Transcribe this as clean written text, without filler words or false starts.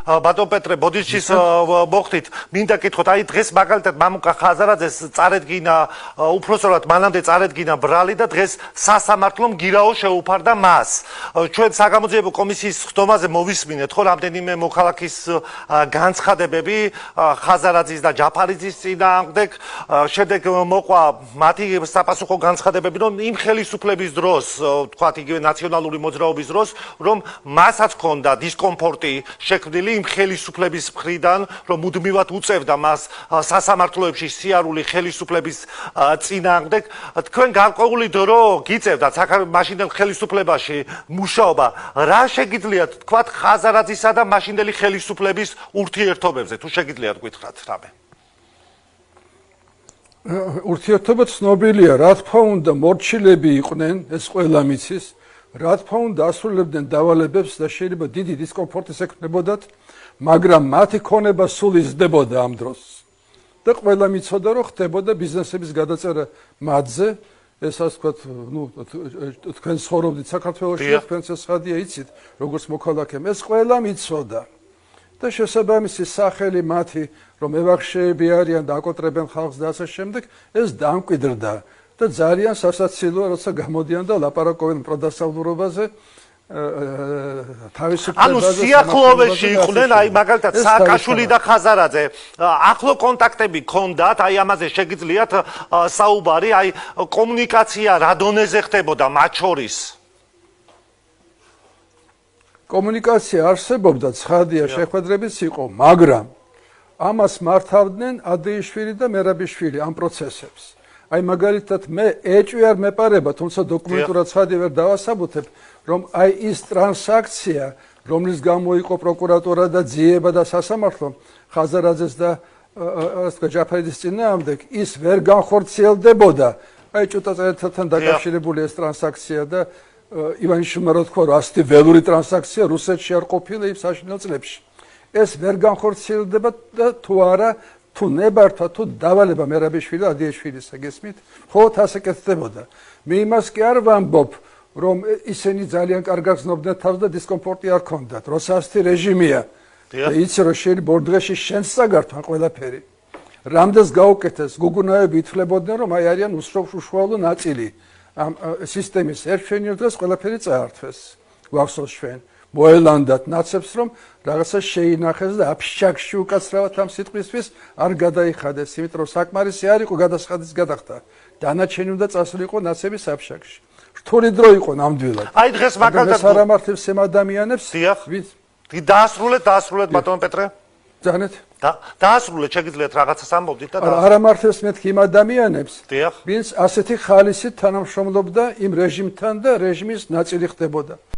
ბატონ პეტრე ბოდიშის მოხდით მინდა კითხოთ აი დღეს მაგალითად მამუკა ხაზარაძეს წარედგინა უпроსორად მანამდე წარედგინა ბრალი და დღეს სასამართლომ გირაო შეუფარდა მას ჩვენ საგამოძიებო კომისიის ხდომაზე მოვისმინეთ ხო რამდენიმე მოქალაქის განცხადებები ხაზარაძის და ჯაფარიძის წინააღმდეგ შემდეგ მოყვა მათი საპასუხო განცხადებები რომ იმ ხელისუფლების დროს თქვათ იგივე ნაციონალური მოძრაობის დროს რომ მასაც ჰქონდა დისკომფორტი შექმნილი იმ ხელისუფლების მხრიდან რომ მუდმივად უწევდა მას სასამართლოებში სიარული ხელისუფლების წინააღმდეგ თქვენ გარკვეული დრო გიწევდათ მაშინდელ ხელისუფლებაში მუშაობა რა შეგიძლიათ თქვათ ხაზარაძისა და მაშინდელი ხელისუფლების ურთიერთობებზე თუ შეგიძლიათ გითხრათ რამე ურთიერთობა ცნობილია რა თქმა უნდა მორჩილები იყვნენ ეს ყველა მიცის რა თქმა უნდა ასრულებდნენ დავალებებს და შეიძლება დიდი დისკომფორტის ექნებოდათ მაგრამ მათი ქონება სულ იზრდებოდა ამ დროს და ყველა მიცოდა რომ ხდებოდა ბიზნესების გადაწერა მათზე ეს ასე ვთქვათ ნუ თქვენ ცხოვრობდით საქართველოში თქვენც ეს ხადია იცით როგორც მოქალაქემ ეს ყველა მიცოდა და შესაბამისი სახელი მათი რომ ევახშეები არიან და აკოტრებენ ხალხს და ასე შემდეგ ეს დამკვიდრდა და ძალიან სასაცილოა როცა გამოდიან და ლაპარაკობენ პროდასავლურობაზე ანუ სიახლოვეში იყვნენ აი მაგალითად სააკაშვილი და ხაზარაძე ახლო კონტაქტები ჰქონდათ აი ამაზე შეგიძლიათ საუბარი აი კომუნიკაცია რა დონეზე ხდებოდა მათ შორის კომუნიკაცია არსებობდა ცხადია შეხვედრებიც იყო მაგრამ ამას მართავდნენ ადეიშვილი და მერაბიშვილი ამ პროცესებს აი მაგალითად მე ეჭვი არ მეპარება თუმცა დოკუმენტურად ცხადი ვერ დავასაბუთებ რომ აი ის ტრანსაქცია რომლის გამო იყო პროკურატურა და ძიება და სასამართლო ხაზარაძეს და ასე ჯაფარიძის წინააღმდეგ ის ვერ განხორციელდებოდა აი ჭუტაწერთან დაკავშირებული ეს ტრანსაქცია და ივანიშვილმა რო თქვა რომ ასეთი ველური ტრანსაქცია რუსეთში არ ყოფილა იმ საშინელ წლებში ეს ვერ განხორციელდება და თუ არა თუ ნებართვა თუ დავალება მერაბიშვილი და ადიეშვილისა გესმით ხოთ ასე კეთდებოდა მე იმას კი არ ვამბობ რომ ისინი ძალიან კარგად გზნობდნენ თავს და დისკომფორტი არ ჰქონდათ როცა ასეთი რეჟიმია და იცი რომ შეიძლება ორ დღეში შენს საგართვან ყველაფერი რამდენს გაუკეთეს გუგუნაები ითვლებოდნენ რომ აი არიან უშუალო ნაწილი ამ სისტემის ერთშენიერ დღეს ყველაფერი წაართვეს გვახსოვს ჩვენ მოელანდათ ნაცებს რომ რაღაცა შეინახეს და აფშაქში უკაცრავად ამ სიტყვისთვის არ გადაიხადეს იმიტომ რომ საკმარისი არ იყო გადასხადის გადახდა დანარჩენი უნდა წასულიყო ნაცების აფშაქში რთული დრო იყო ნამდვილად აი დღეს მაგალითად არ ამართებს ამ ადამიანებს ვით დაასრულეთ ბატონ პეტრე ძანეთ დაასრულეთ შეგიძლიათ რაღაცას ამბობდით და არ ამართებს მეთქი იმ ადამიანებს ვინც ასეთი ხალისით თანამშრომლობდა იმ რეჟიმთან და რეჟიმის ნაწილი ხდებოდა